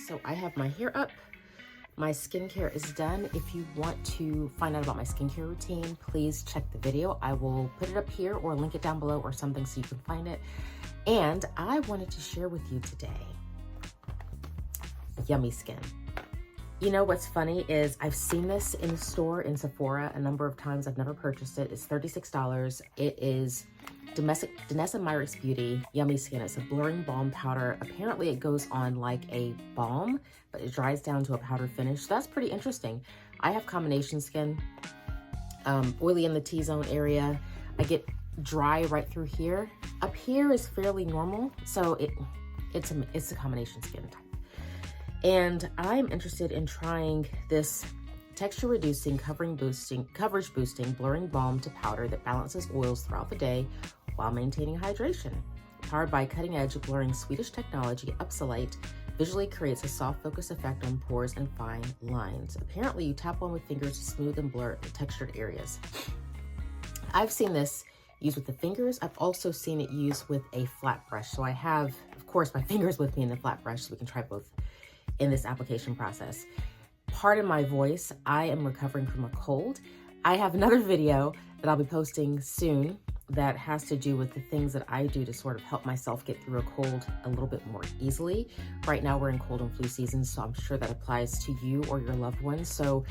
So I have my hair up. My skincare is done. If you want to find out about my skincare routine, please check the video. I will put it up here or link it down below or something so you can find it. And I wanted to share with you today, Yummy Skin. You know what's funny is I've seen this in the store in Sephora a number of times. I've never purchased it. It's $36. It is Danessa Myricks Beauty Yummy Skin. It's a blurring balm powder. Apparently it goes on like a balm, but it dries down to a powder finish. So that's pretty interesting. I have combination skin, oily in the T-zone area. I get dry right through here. Up here is fairly normal. So it's a combination skin type. And I'm interested in trying this texture reducing, coverage boosting, blurring balm to powder that balances oils throughout the day while maintaining hydration. Powered by cutting edge blurring Swedish technology, Upsolite visually creates a soft focus effect on pores and fine lines. Apparently you tap on with fingers to smooth and blur the textured areas. I've seen this used with the fingers. I've also seen it used with a flat brush. So I have, of course, my fingers with me in the flat brush so we can try both in this application process. Pardon my voice, I am recovering from a cold. I have another video that I'll be posting soon that has to do with the things that I do to sort of help myself get through a cold a little bit more easily. Right now we're in cold and flu season, so I'm sure that applies to you or your loved ones. So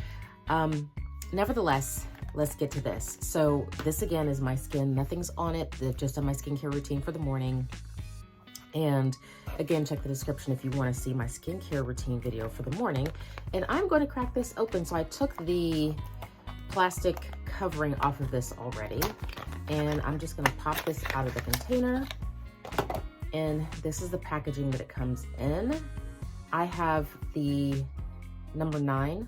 nevertheless, let's get to this. So this again is my skin, nothing's on it, just on my skincare routine for the morning. And again, check the description if you want to see my skincare routine video for the morning. And I'm going to crack this open. So I took the plastic covering off of this already. And I'm just going to pop this out of the container. And this is the packaging that it comes in. I have the number 9.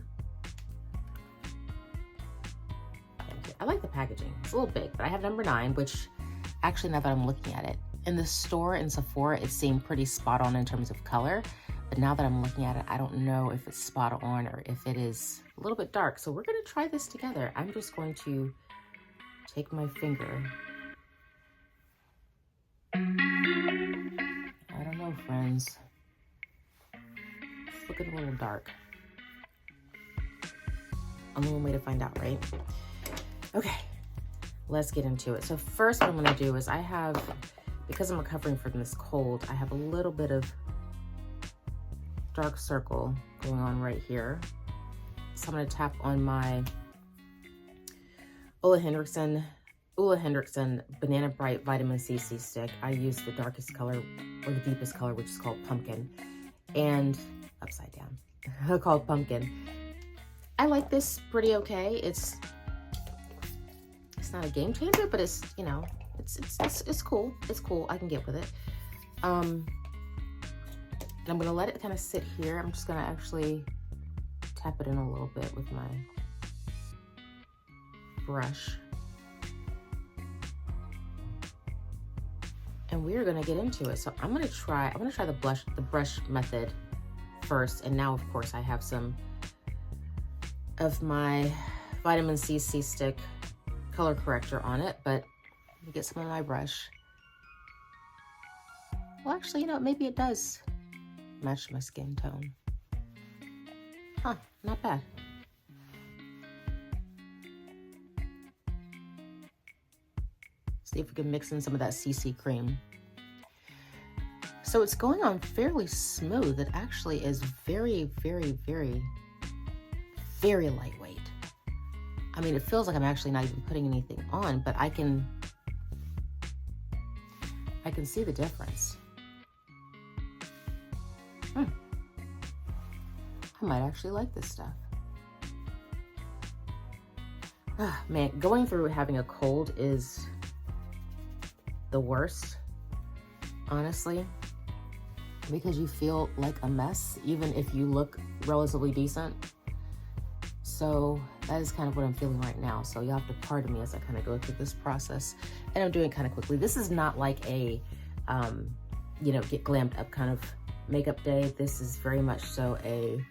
I like the packaging. It's a little big, but I have number 9, which actually now that I'm looking at it, in the store in Sephora, it seemed pretty spot on in terms of color. But now that I'm looking at it, I don't know if it's spot on or if it is a little bit dark. So we're gonna try this together. I'm just going to take my finger. I don't know, friends. It's looking a little dark. Only one way to find out, right? Okay, let's get into it. So first what I'm gonna do is because I'm recovering from this cold, I have a little bit of dark circle going on right here. So I'm gonna tap on my Ole Henriksen Banana Bright Vitamin C stick. I use the darkest color or the deepest color, which is called Pumpkin, and upside down, called Pumpkin. I like this pretty okay. It's not a game changer, but it's, you know, it's cool. It's cool. I can get with it. And I'm gonna let it kind of sit here. I'm just gonna actually tap it in a little bit with my brush. And we're gonna get into it. So I'm gonna try the brush method first. And now of course I have some of my vitamin C stick color corrector on it, but let me get some of my brush. Well, actually, you know, maybe it does match my skin tone. Huh, not bad. See if we can mix in some of that CC cream. So it's going on fairly smooth. It actually is very, very, very, very lightweight. I mean, it feels like I'm actually not even putting anything on, but I can see the difference. I might actually like this stuff. Man, going through having a cold is the worst, honestly, because you feel like a mess, even if you look relatively decent. So that is kind of what I'm feeling right now. So you'll have to pardon me as I kind of go through this process, and I'm doing it kind of quickly. This is not like a, you know, get glammed up kind of makeup day. This is very much so a,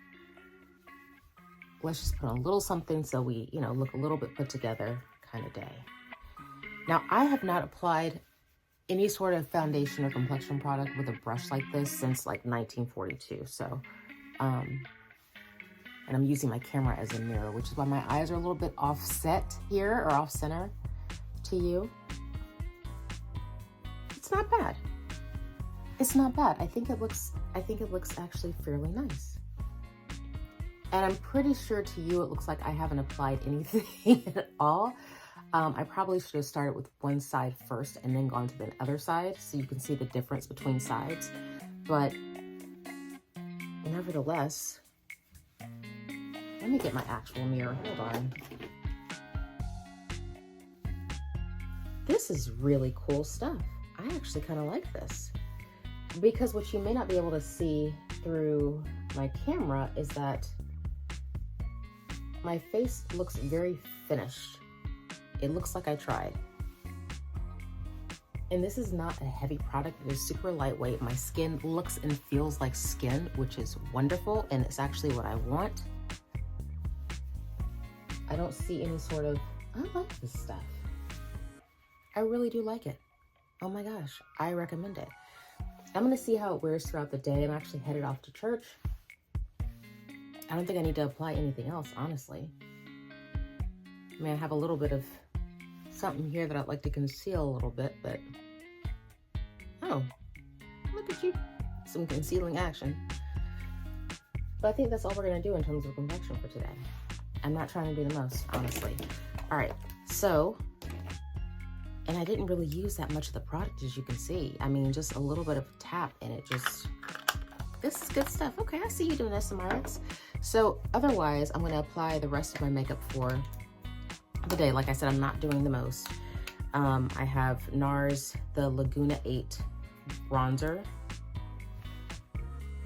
let's just put on a little something so we, you know, look a little bit put together kind of day. Now, I have not applied any sort of foundation or complexion product with a brush like this since like 1942. So, and I'm using my camera as a mirror, which is why my eyes are a little bit offset here or off center to you. It's not bad. It's not bad. I think it looks actually fairly nice. And I'm pretty sure to you it looks like I haven't applied anything at all. I probably should have started with one side first and then gone to the other side so you can see the difference between sides. But nevertheless, let me get my actual mirror. Hold on. This is really cool stuff. I actually kind of like this. Because what you may not be able to see through my camera is that my face looks very finished. It looks like I tried. And this is not a heavy product. It is super lightweight. My skin looks and feels like skin, which is wonderful. And it's actually what I want. I don't see any sort of, I like this stuff. I really do like it. Oh my gosh, I recommend it. I'm gonna see how it wears throughout the day. I'm actually headed off to church. I don't think I need to apply anything else, honestly. I mean, I have a little bit of something here that I'd like to conceal a little bit, but oh, look at you, some concealing action. But I think that's all we're gonna do in terms of complexion for today. I'm not trying to do the most, honestly. All right, so, and I didn't really use that much of the product, as you can see. I mean, just a little bit of tap and it just, this is good stuff. Okay, I see you doing this, Myricks. So otherwise, I'm gonna apply the rest of my makeup for the day. Like I said, I'm not doing the most. I have NARS, the Laguna 8 bronzer,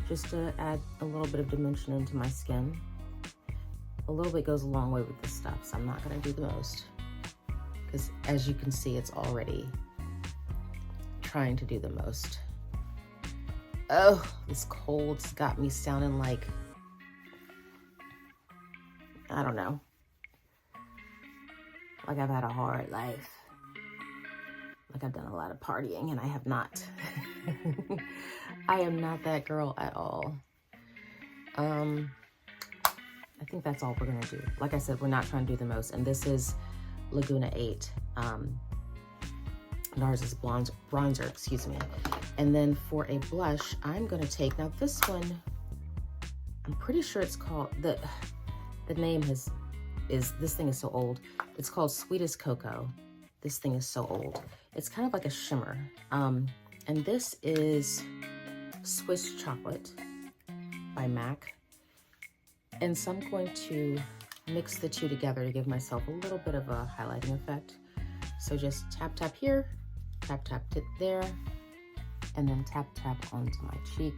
just to add a little bit of dimension into my skin. A little bit goes a long way with this stuff, so I'm not gonna do the most. Because as you can see, it's already trying to do the most. Oh, this cold's got me sounding like, I don't know, like I've had a hard life. Like I've done a lot of partying and I have not. I am not that girl at all. I think that's all we're gonna do. Like I said, we're not trying to do the most. And this is Laguna 8. NARS's bronzer, excuse me. And then for a blush, I'm gonna take, now this one, I'm pretty sure it's called, the name is this thing is so old. It's called Sweetest Cocoa. This thing is so old. It's kind of like a shimmer. And this is Swiss Chocolate by MAC. And so I'm going to mix the two together to give myself a little bit of a highlighting effect. So just tap, tap here, tap, tap there, and then tap, tap onto my cheek,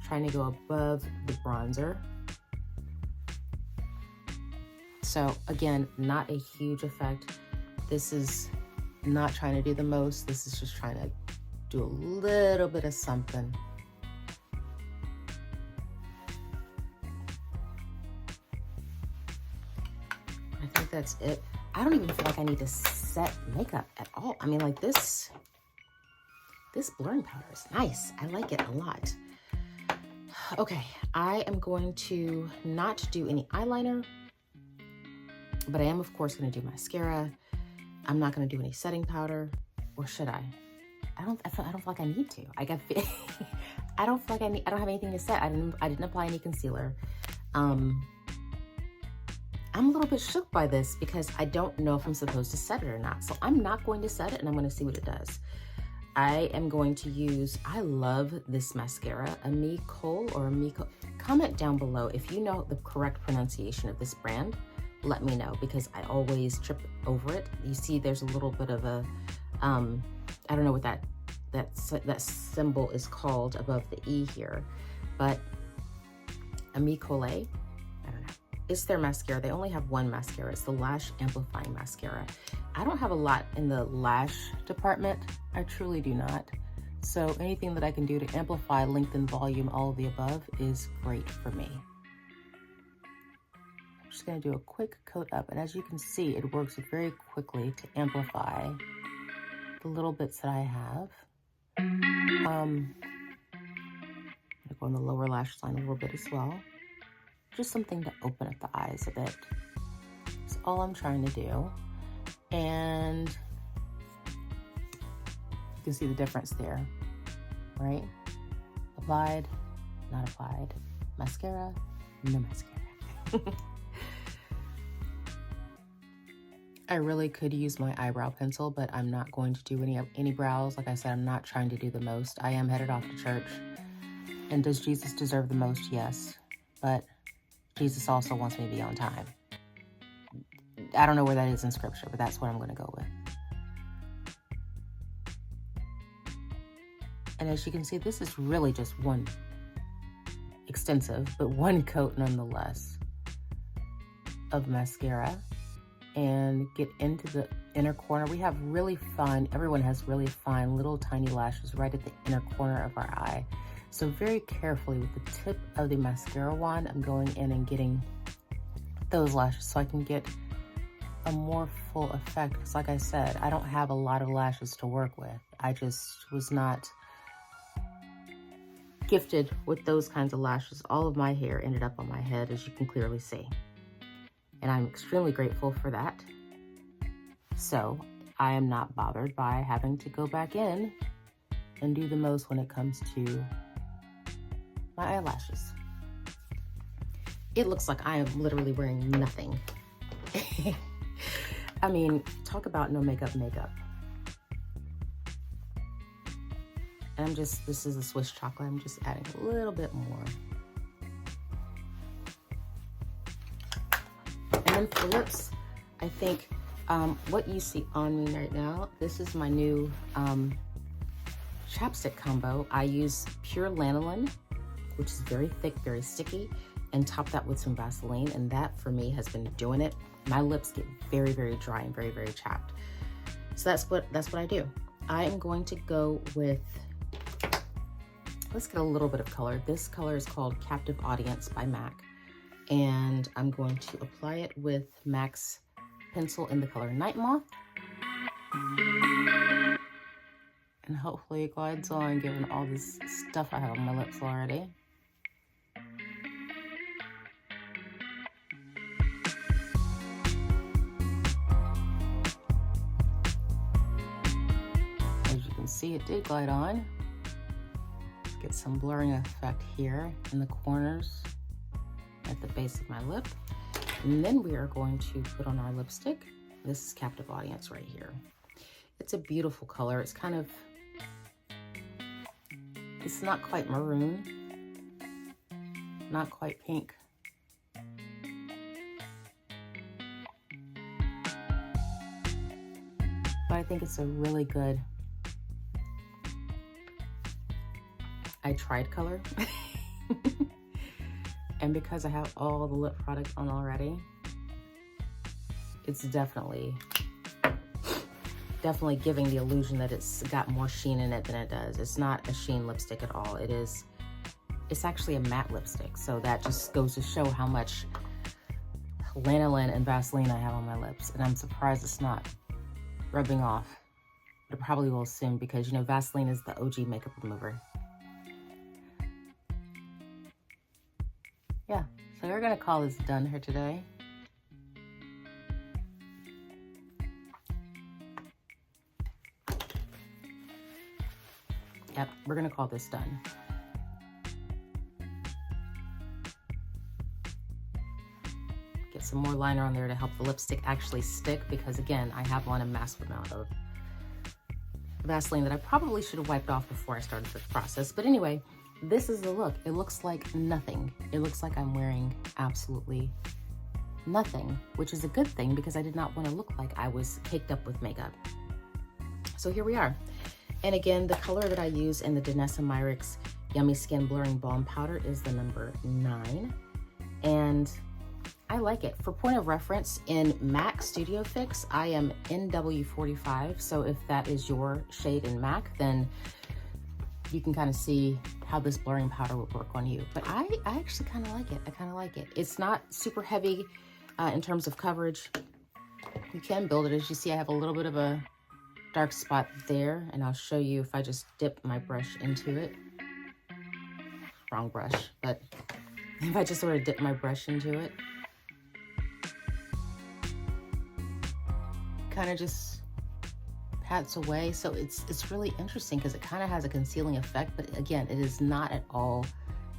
trying to go above the bronzer. So again, not a huge effect. This is not trying to do the most. This is just trying to do a little bit of something. I think that's it. I don't even feel like I need to set makeup at all. I mean, like this blurring powder is nice. I like it a lot. Okay, I am going to not do any eyeliner, but I am of course gonna do mascara. I'm not gonna do any setting powder, or should I? I don't feel like I need to. I don't feel like I don't have anything to set. I didn't apply any concealer. I'm a little bit shook by this because I don't know if I'm supposed to set it or not. So I'm not going to set it and I'm gonna see what it does. I am going to use, I love this mascara, Amico or Amico. Comment down below if you know the correct pronunciation of this brand. Let me know because I always trip over it. You see there's a little bit of a, I don't know what that symbol is called above the E here, but Amico, I don't know. It's their mascara. They only have one mascara. It's the Lash Amplifying Mascara. I don't have a lot in the lash department. I truly do not. So anything that I can do to amplify, lengthen, volume, all of the above is great for me. I'm just gonna do a quick coat up. And as you can see, it works very quickly to amplify. the little bits that I have. I'm gonna go on the lower lash line a little bit as well. Just something to open up the eyes a bit. That's all I'm trying to do. And you can see the difference there, right? Applied, not applied. Mascara, no mascara. I really could use my eyebrow pencil, but I'm not going to do any brows. Like I said, I'm not trying to do the most. I am headed off to church. And does Jesus deserve the most? Yes. But Jesus also wants me to be on time. I don't know where that is in scripture, but that's what I'm going to go with. And as you can see, this is really just one extensive, but one coat nonetheless of mascara. And get into the inner corner. We have really fine, everyone has really fine little tiny lashes right at the inner corner of our eye. So very carefully with the tip of the mascara wand, I'm going in and getting those lashes so I can get a more full effect. Because like I said, I don't have a lot of lashes to work with. I just was not gifted with those kinds of lashes. All of my hair ended up on my head, as you can clearly see. And I'm extremely grateful for that. So I am not bothered by having to go back in and do the most when it comes to my eyelashes. It looks like I am literally wearing nothing. I mean, talk about no makeup. And this is a Swiss chocolate. I'm just adding a little bit more. And then for lips, I think what you see on me right now, this is my new chapstick combo. I use pure lanolin, which is very thick, very sticky, and top that with some Vaseline, and that for me has been doing it. My lips get very, very dry and very, very chapped. So that's what I do. I am going to go with, let's get a little bit of color. This color is called Captive Audience by MAC, and I'm going to apply it with MAC's pencil in the color Night Moth. And hopefully it glides on, given all this stuff I have on my lips already. As you can see, it did glide on. Let's get some blurring effect here in the corners at the base of my lip. And then we are going to put on our lipstick. This is Captive Audience right here. It's a beautiful color. It's kind of, it's not quite maroon, not quite pink. But I think it's a really good, I tried color. And because I have all the lip product on already, it's definitely giving the illusion that it's got more sheen in it than it does. It's not a sheen lipstick at all. It's actually a matte lipstick. So that just goes to show how much lanolin and Vaseline I have on my lips. And I'm surprised it's not rubbing off. It probably will soon because, you know, Vaseline is the OG makeup remover. Yeah, so we're gonna call this done here today. Yep, we're gonna call this done. Get some more liner on there to help the lipstick actually stick, because again, I have on a massive amount of Vaseline that I probably should have wiped off before I started this process. But anyway, this is the look. It looks like nothing. It looks like I'm wearing absolutely nothing, which is a good thing because I did not want to look like I was caked up with makeup. So here we are. And again, the color that I use in the Danessa Myricks Yummy Skin Blurring Balm Powder is the number 9. And I like it. For point of reference, in MAC Studio Fix, I am NW45. So if that is your shade in MAC, then you can kind of see how this blurring powder would work on you. But I actually kind of like it. I kind of like it. It's not super heavy in terms of coverage. You can build it. As you see, I have a little bit of a dark spot there, and I'll show you if I just dip my brush into it. Wrong brush, but if I just sort of dip my brush into it, kind of just pats away. So it's really interesting because it kind of has a concealing effect, but again, it is not at all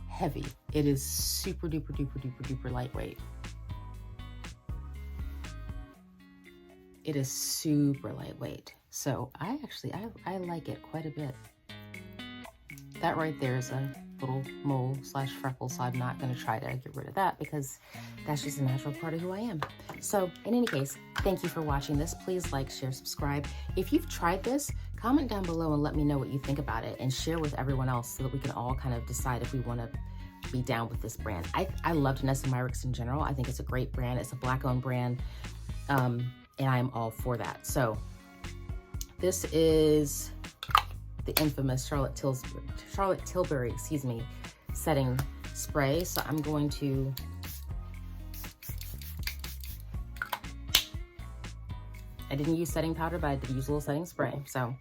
heavy. It is super duper duper duper duper lightweight. It is super lightweight. So I like it quite a bit. That right there is a little mole slash freckle, so I'm not going to try to get rid of that because that's just a natural part of who I am. So in any case, thank you for watching this. Please like, share, subscribe. If you've tried this, comment down below and let me know what you think about it, and share with everyone else so that we can all kind of decide if we want to be down with this brand. I love Danessa Myricks in general. I think it's a great brand. It's a Black-owned brand, and I am all for that. So this is the infamous Charlotte Tilbury, excuse me, setting spray. So I'm going to I didn't use setting powder, but I did use a little setting spray. So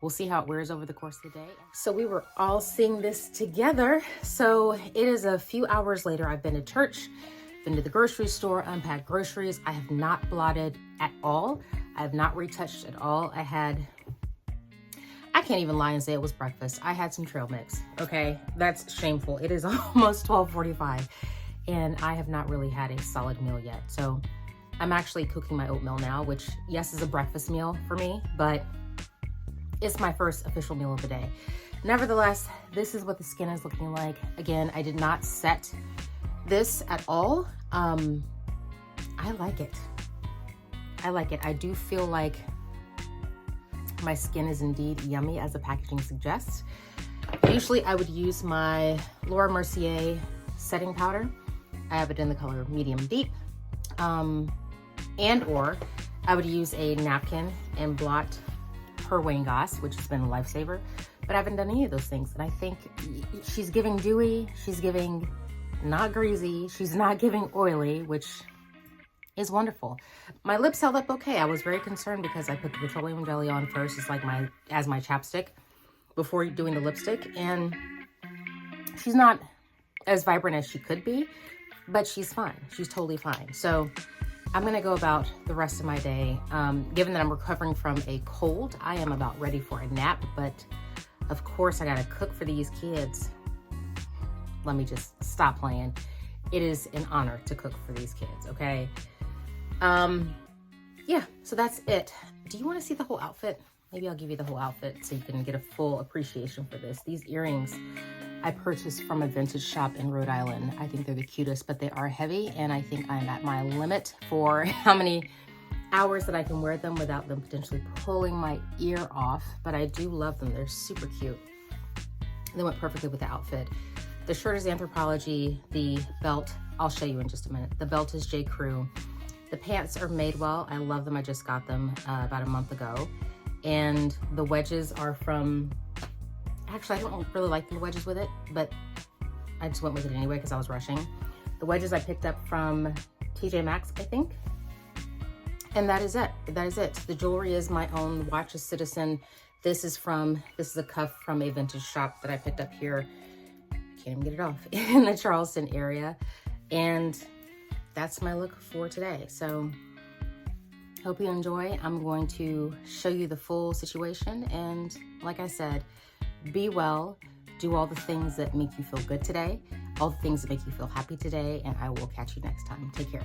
we'll see how it wears over the course of the day. So we were all seeing this together. So it is a few hours later. I've been to church, been to the grocery store, unpacked groceries. I have not blotted at all. I have not retouched at all. I can't even lie and say it was breakfast. I had some trail mix, okay? That's shameful. It is almost 12:45 and I have not really had a solid meal yet. So I'm actually cooking my oatmeal now, which yes, is a breakfast meal for me, but it's my first official meal of the day. Nevertheless, this is what the skin is looking like. Again, I did not set this at all. I like it. I like it. I do feel like my skin is indeed yummy, as the packaging suggests. Usually I would use my Laura Mercier setting powder. I have it in the color medium deep. And or I would use a napkin and blot her Wayne Goss, which has been a lifesaver, but I haven't done any of those things. And I think she's giving dewy, she's giving not greasy, she's not giving oily, which is wonderful. My lips held up okay. I was very concerned because I put the petroleum jelly on first as my chapstick before doing the lipstick, and she's not as vibrant as she could be, but she's fine. She's totally fine. So I'm gonna go about the rest of my day. Given that I'm recovering from a cold, I am about ready for a nap, but of course I gotta cook for these kids. Let me just stop playing. It is an honor to cook for these kids, okay? Yeah, so that's it. Do you want to see the whole outfit? Maybe I'll give you the whole outfit so you can get a full appreciation for this. These earrings I purchased from a vintage shop in Rhode Island. I think they're the cutest, but they are heavy, and I think I'm at my limit for how many hours that I can wear them without them potentially pulling my ear off, but I do love them. They're super cute. They went perfectly with the outfit. The shirt is Anthropologie. The belt, I'll show you in just a minute. The belt is J. Crew. The pants are Madewell. I love them. I just got them about a month ago. And the wedges are from, actually, I don't really like the wedges with it, but I just went with it anyway because I was rushing. The wedges I picked up from TJ Maxx, I think. And that is it. That is it. The jewelry is my own. The watch is Citizen. This is a cuff from a vintage shop that I picked up here. Can't even get it off, in the Charleston area. And that's my look for today. So hope you enjoy. I'm going to show you the full situation. And like I said, be well, do all the things that make you feel good today, all the things that make you feel happy today, and I will catch you next time. Take care.